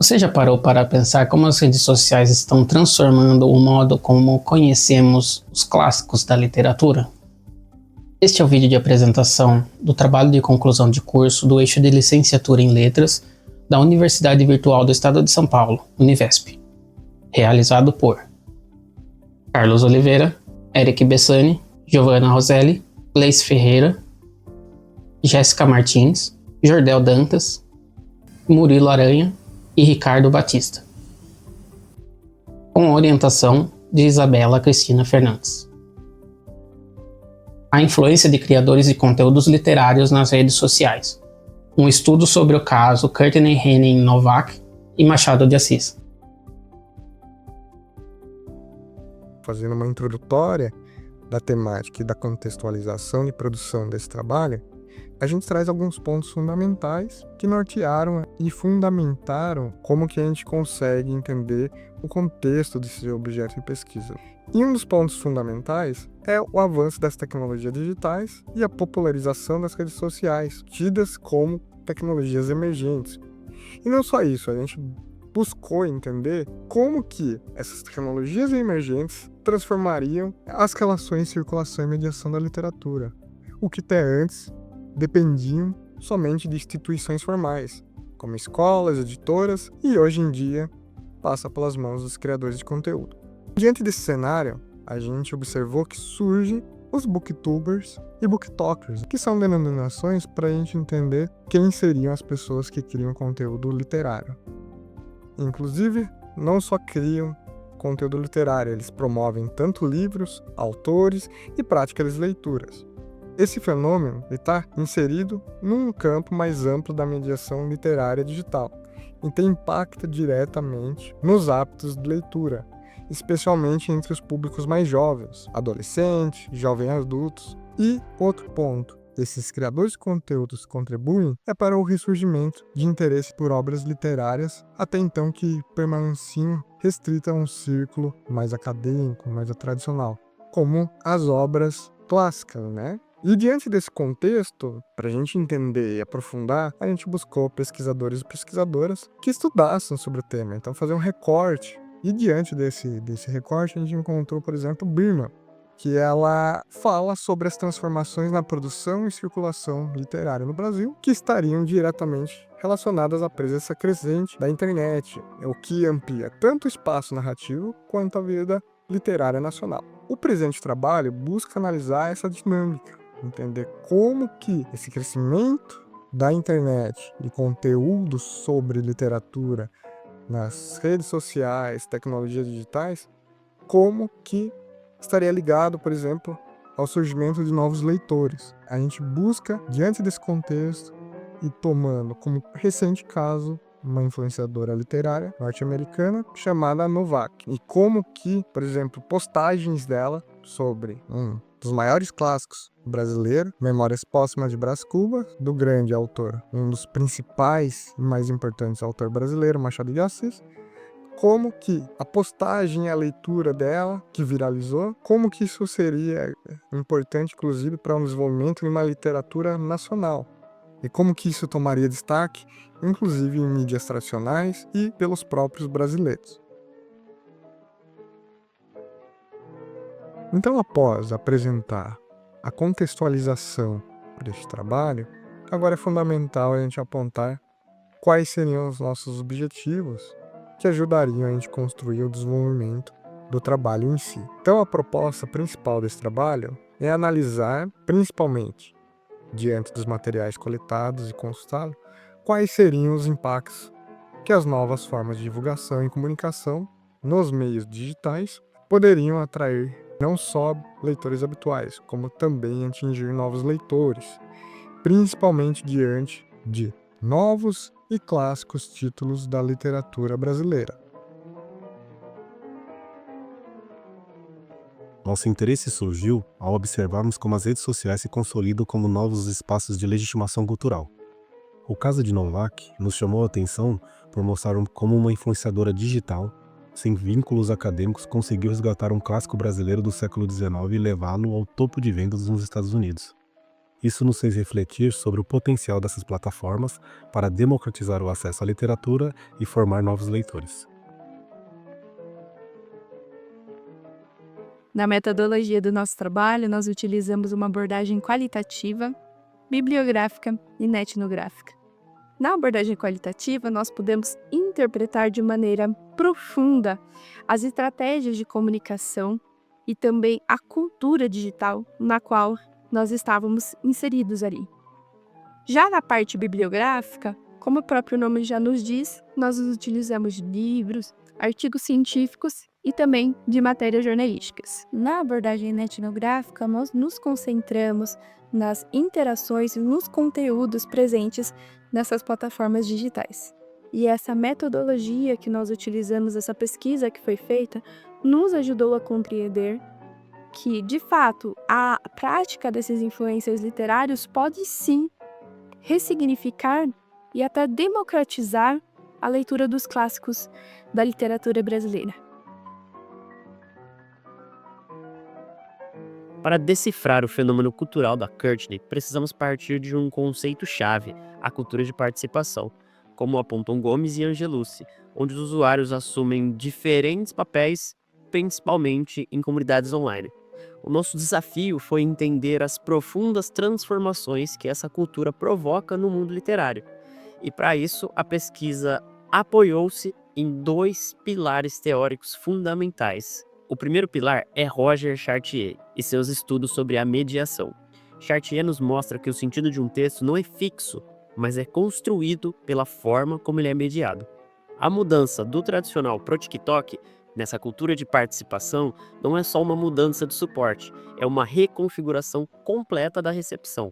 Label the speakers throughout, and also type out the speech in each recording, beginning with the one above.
Speaker 1: Você já parou para pensar como as redes sociais estão transformando o modo como conhecemos os clássicos da literatura? Este é o vídeo de apresentação do trabalho de conclusão de curso do eixo de licenciatura em Letras da Universidade Virtual do Estado de São Paulo, Univesp, realizado por Carlos Oliveira, Eric Bessani, Giovanna Roselli, Gleice Ferreira, Jéssica Martins, Jordel Dantas, Murilo Aranha e Ricardo Batista, com orientação de Isabela Cristina Fernandes. A influência de criadores de conteúdos literários nas redes sociais. Um estudo sobre o caso Courtney Henning Novak e Machado de Assis.
Speaker 2: Fazendo uma introdutória da temática e da contextualização e produção desse trabalho, a gente traz alguns pontos fundamentais que nortearam e fundamentaram como que a gente consegue entender o contexto desse objeto de pesquisa. E um dos pontos fundamentais é o avanço das tecnologias digitais e a popularização das redes sociais, tidas como tecnologias emergentes. E não só isso, a gente buscou entender como que essas tecnologias emergentes transformariam as relações de circulação e mediação da literatura, o que até antes dependiam somente de instituições formais, como escolas, editoras, e hoje em dia passa pelas mãos dos criadores de conteúdo. Diante desse cenário, a gente observou que surgem os booktubers e booktokers, que são denominações para a gente entender quem seriam as pessoas que criam conteúdo literário. Inclusive, não só criam conteúdo literário, eles promovem tanto livros, autores e práticas de leituras. Esse fenômeno está inserido num campo mais amplo da mediação literária digital, então impacta diretamente nos hábitos de leitura, especialmente entre os públicos mais jovens, adolescentes, jovens adultos. E outro ponto, esses criadores de conteúdos contribuem para o ressurgimento de interesse por obras literárias, até então que permaneciam restritas a um círculo mais acadêmico, mais tradicional, como as obras clássicas, né? E diante desse contexto, para a gente entender e aprofundar, a gente buscou pesquisadores e pesquisadoras que estudassem sobre o tema, então fazer um recorte. E diante desse recorte, a gente encontrou, por exemplo, Birman, que ela fala sobre as transformações na produção e circulação literária no Brasil, que estariam diretamente relacionadas à presença crescente da internet, o que amplia tanto o espaço narrativo quanto a vida literária nacional. O presente trabalho busca analisar essa dinâmica, entender como que esse crescimento da internet e conteúdo sobre literatura nas redes sociais, tecnologias digitais, como que estaria ligado, por exemplo, ao surgimento de novos leitores. A gente busca, diante desse contexto, e tomando como recente caso uma influenciadora literária norte-americana chamada Novak. E como que, por exemplo, postagens dela sobre um dos maiores clássicos brasileiros, Memórias Póstumas de Brás Cubas, do grande autor, um dos principais e mais importantes autores brasileiros, Machado de Assis, como que a postagem e a leitura dela, que viralizou, como que isso seria importante, inclusive, para um desenvolvimento de uma literatura nacional. E como que isso tomaria destaque, inclusive em mídias tradicionais e pelos próprios brasileiros. Então, após apresentar a contextualização deste trabalho, agora é fundamental a gente apontar quais seriam os nossos objetivos que ajudariam a gente construir o desenvolvimento do trabalho em si. Então, a proposta principal desse trabalho é analisar, principalmente diante dos materiais coletados e consultados, quais seriam os impactos que as novas formas de divulgação e comunicação nos meios digitais poderiam atrair não só leitores habituais, como também atingir novos leitores, principalmente diante de novos e clássicos títulos da literatura brasileira.
Speaker 3: Nosso interesse surgiu ao observarmos como as redes sociais se consolidam como novos espaços de legitimação cultural. O caso de Novak nos chamou a atenção por mostrar como uma influenciadora digital, sem vínculos acadêmicos, conseguiu resgatar um clássico brasileiro do século XIX e levá-lo ao topo de vendas nos Estados Unidos. Isso nos fez refletir sobre o potencial dessas plataformas para democratizar o acesso à literatura e formar novos leitores.
Speaker 4: Na metodologia do nosso trabalho, nós utilizamos uma abordagem qualitativa, bibliográfica e etnográfica. Na abordagem qualitativa, nós podemos interpretar de maneira profunda as estratégias de comunicação e também a cultura digital na qual nós estávamos inseridos ali. Já na parte bibliográfica, como o próprio nome já nos diz, nós utilizamos de livros, artigos científicos e também de matérias jornalísticas. Na abordagem etnográfica, nós nos concentramos nas interações e nos conteúdos presentes nessas plataformas digitais. E essa metodologia que nós utilizamos, essa pesquisa que foi feita, nos ajudou a compreender que, de fato, a prática desses influencers literários pode sim ressignificar e até democratizar a leitura dos clássicos da literatura brasileira.
Speaker 5: Para decifrar o fenômeno cultural da Courtney, precisamos partir de um conceito-chave, a cultura de participação, como apontam Gomes e Angelucci, onde os usuários assumem diferentes papéis, principalmente em comunidades online. O nosso desafio foi entender as profundas transformações que essa cultura provoca no mundo literário. E para isso, a pesquisa apoiou-se em 2 pilares teóricos fundamentais. O primeiro pilar é Roger Chartier e seus estudos sobre a mediação. Chartier nos mostra que o sentido de um texto não é fixo, mas é construído pela forma como ele é mediado. A mudança do tradicional pro TikTok, nessa cultura de participação, não é só uma mudança de suporte, é uma reconfiguração completa da recepção.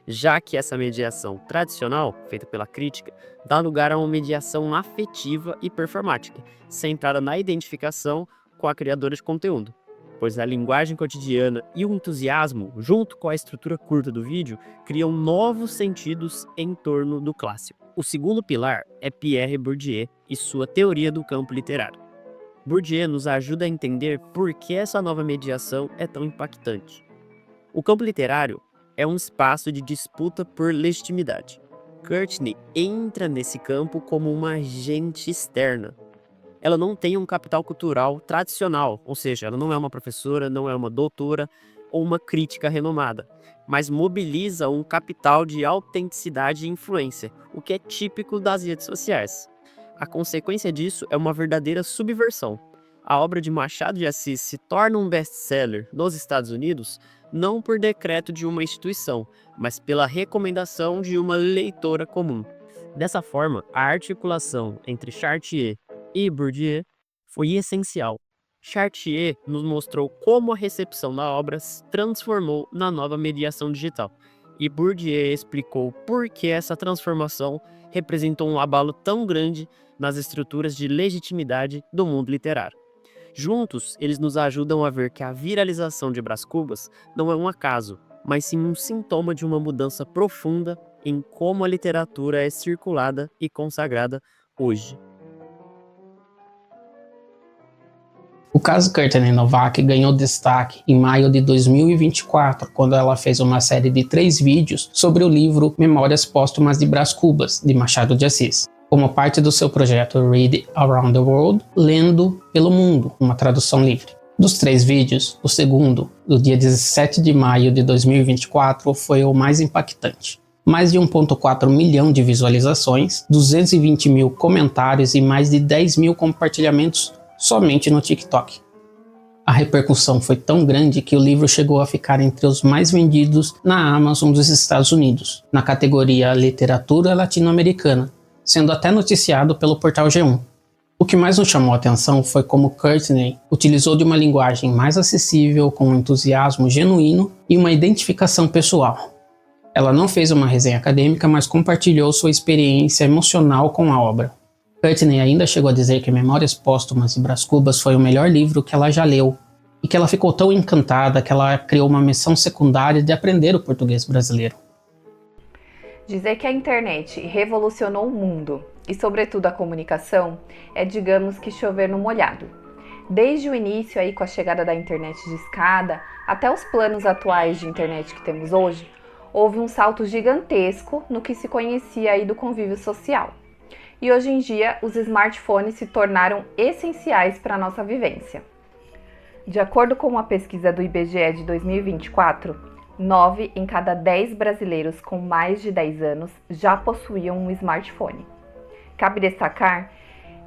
Speaker 5: Já que essa mediação tradicional, feita pela crítica, dá lugar a uma mediação afetiva e performática, centrada na identificação com a criadora de conteúdo, pois a linguagem cotidiana e o entusiasmo, junto com a estrutura curta do vídeo, criam novos sentidos em torno do clássico. O segundo pilar é Pierre Bourdieu e sua teoria do campo literário. Bourdieu nos ajuda a entender por que essa nova mediação é tão impactante. O campo literário é um espaço de disputa por legitimidade. Courtney entra nesse campo como uma agente externa. Ela não tem um capital cultural tradicional, ou seja, ela não é uma professora, não é uma doutora ou uma crítica renomada, mas mobiliza um capital de autenticidade e influência, o que é típico das redes sociais. A consequência disso é uma verdadeira subversão. A obra de Machado de Assis se torna um best-seller nos Estados Unidos não por decreto de uma instituição, mas pela recomendação de uma leitora comum. Dessa forma, a articulação entre Chartier e Bourdieu foi essencial. Chartier nos mostrou como a recepção da obra se transformou na nova mediação digital, e Bourdieu explicou por que essa transformação representou um abalo tão grande nas estruturas de legitimidade do mundo literário. Juntos, eles nos ajudam a ver que a viralização de Brás Cubas não é um acaso, mas sim um sintoma de uma mudança profunda em como a literatura é circulada e consagrada hoje.
Speaker 1: O caso Courtney Novak ganhou destaque em maio de 2024, quando ela fez uma série de 3 vídeos sobre o livro Memórias Póstumas de Brás Cubas, de Machado de Assis, como parte do seu projeto Read Around the World, Lendo pelo Mundo, uma tradução livre. Dos 3 vídeos, o segundo, do dia 17 de maio de 2024, foi o mais impactante. Mais de 1,4 milhão de visualizações, 220 mil comentários e mais de 10 mil compartilhamentos somente no TikTok. A repercussão foi tão grande que o livro chegou a ficar entre os mais vendidos na Amazon dos Estados Unidos, na categoria Literatura Latino-Americana, sendo até noticiado pelo portal G1. O que mais nos chamou a atenção foi como Courtney utilizou de uma linguagem mais acessível, com um entusiasmo genuíno e uma identificação pessoal. Ela não fez uma resenha acadêmica, mas compartilhou sua experiência emocional com a obra. Courtney ainda chegou a dizer que Memórias Póstumas de Brás Cubas foi o melhor livro que ela já leu, e que ela ficou tão encantada que ela criou uma missão secundária de aprender o português brasileiro.
Speaker 6: Dizer que a internet revolucionou o mundo e, sobretudo, a comunicação é, digamos que, chover no molhado. Desde o início, aí, com a chegada da internet de escada, até os planos atuais de internet que temos hoje, houve um salto gigantesco no que se conhecia aí do convívio social. E hoje em dia, os smartphones se tornaram essenciais para a nossa vivência. De acordo com uma pesquisa do IBGE de 2024, 9 em cada 10 brasileiros com mais de 10 anos já possuíam um smartphone. Cabe destacar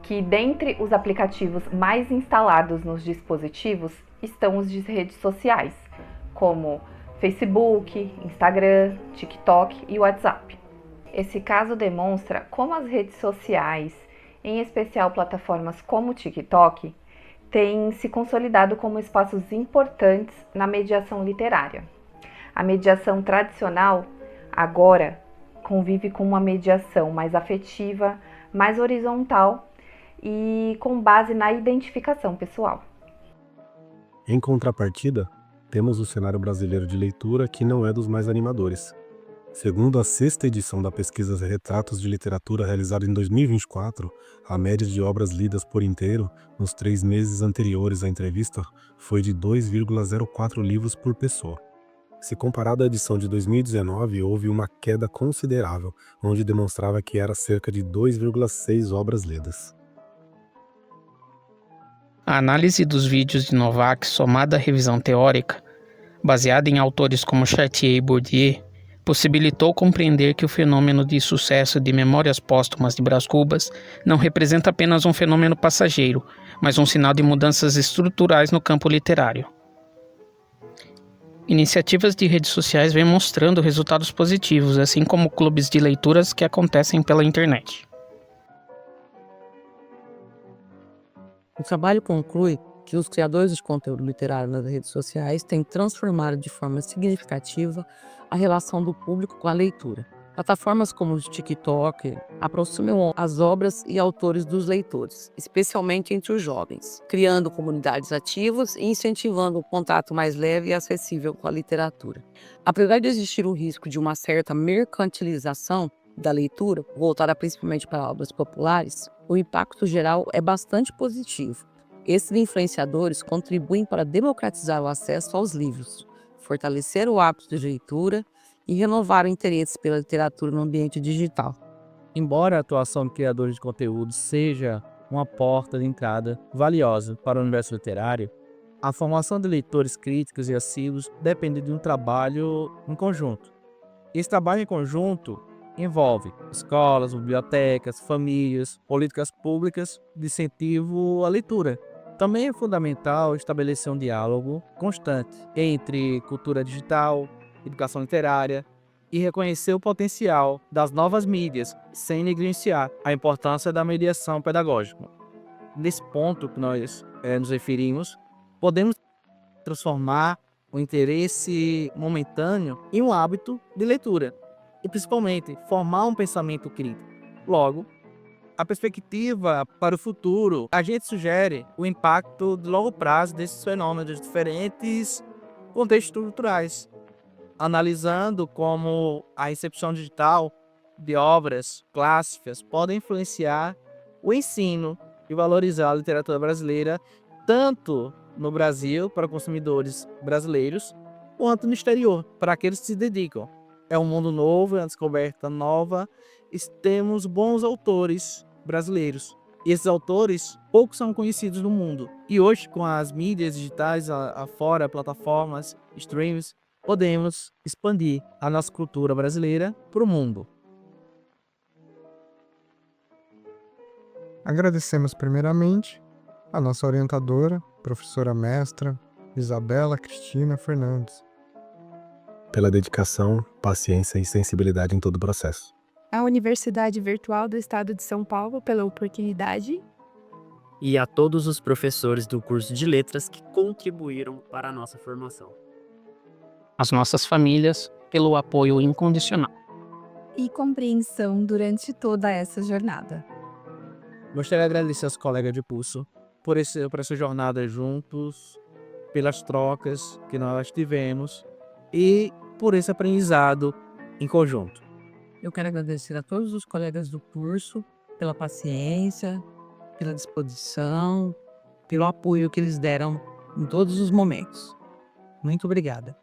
Speaker 6: que, dentre os aplicativos mais instalados nos dispositivos, estão os de redes sociais, como Facebook, Instagram, TikTok e WhatsApp. Esse caso demonstra como as redes sociais, em especial plataformas como o TikTok, têm se consolidado como espaços importantes na mediação literária. A mediação tradicional, agora, convive com uma mediação mais afetiva, mais horizontal e com base na identificação pessoal.
Speaker 3: Em contrapartida, temos o cenário brasileiro de leitura, que não é dos mais animadores. Segundo a 6ª edição da pesquisa Retratos de Literatura realizada em 2024, a média de obras lidas por inteiro nos 3 meses anteriores à entrevista foi de 2,04 livros por pessoa. Se comparado à edição de 2019, houve uma queda considerável, onde demonstrava que era cerca de 2,6 obras lidas.
Speaker 1: A análise dos vídeos de Novak, somada à revisão teórica, baseada em autores como Chartier e Bourdieu, possibilitou compreender que o fenômeno de sucesso de Memórias Póstumas de Brás Cubas não representa apenas um fenômeno passageiro, mas um sinal de mudanças estruturais no campo literário. Iniciativas de redes sociais vêm mostrando resultados positivos, assim como clubes de leituras que acontecem pela internet.
Speaker 7: O trabalho conclui que os criadores de conteúdo literário nas redes sociais têm transformado de forma significativa a relação do público com a leitura. Plataformas como o TikTok aproximam as obras e autores dos leitores, especialmente entre os jovens, criando comunidades ativas e incentivando o contato mais leve e acessível com a literatura. Apesar de existir o risco de uma certa mercantilização da leitura, voltada principalmente para obras populares, o impacto geral é bastante positivo. Esses influenciadores contribuem para democratizar o acesso aos livros, fortalecer o hábito de leitura e renovar o interesse pela literatura no ambiente digital.
Speaker 8: Embora a atuação de criadores de conteúdo seja uma porta de entrada valiosa para o universo literário, a formação de leitores críticos e assíduos depende de um trabalho em conjunto. Esse trabalho em conjunto envolve escolas, bibliotecas, famílias, políticas públicas de incentivo à leitura. Também é fundamental estabelecer um diálogo constante entre cultura digital, educação literária e reconhecer o potencial das novas mídias, sem negligenciar a importância da mediação pedagógica. Nesse ponto que nós nos referimos, podemos transformar o interesse momentâneo em um hábito de leitura e, principalmente, formar um pensamento crítico. Logo, a perspectiva para o futuro, a gente sugere o impacto de longo prazo desses fenômenos diferentes contextos culturais, analisando como a recepção digital de obras clássicas pode influenciar o ensino e valorizar a literatura brasileira, tanto no Brasil, para consumidores brasileiros, quanto no exterior, para aqueles que se dedicam. É um mundo novo, é uma descoberta nova, e temos bons autores brasileiros. E esses autores, poucos são conhecidos no mundo. E hoje, com as mídias digitais afora, plataformas, streams, podemos expandir a nossa cultura brasileira para o mundo.
Speaker 2: Agradecemos primeiramente a nossa orientadora, professora mestra Isabela Cristina Fernandes,
Speaker 3: Pela dedicação, paciência e sensibilidade em todo o processo.
Speaker 4: A Universidade Virtual do Estado de São Paulo pela oportunidade
Speaker 5: E a todos os professores do curso de letras que contribuíram para a nossa formação.
Speaker 1: As nossas famílias, pelo apoio incondicional.
Speaker 4: e compreensão durante toda essa jornada.
Speaker 8: Gostaria de agradecer aos colegas de curso por essa jornada juntos, pelas trocas que nós tivemos e por esse aprendizado em conjunto.
Speaker 7: Eu quero agradecer a todos os colegas do curso pela paciência, pela disposição, pelo apoio que eles deram em todos os momentos. Muito obrigada.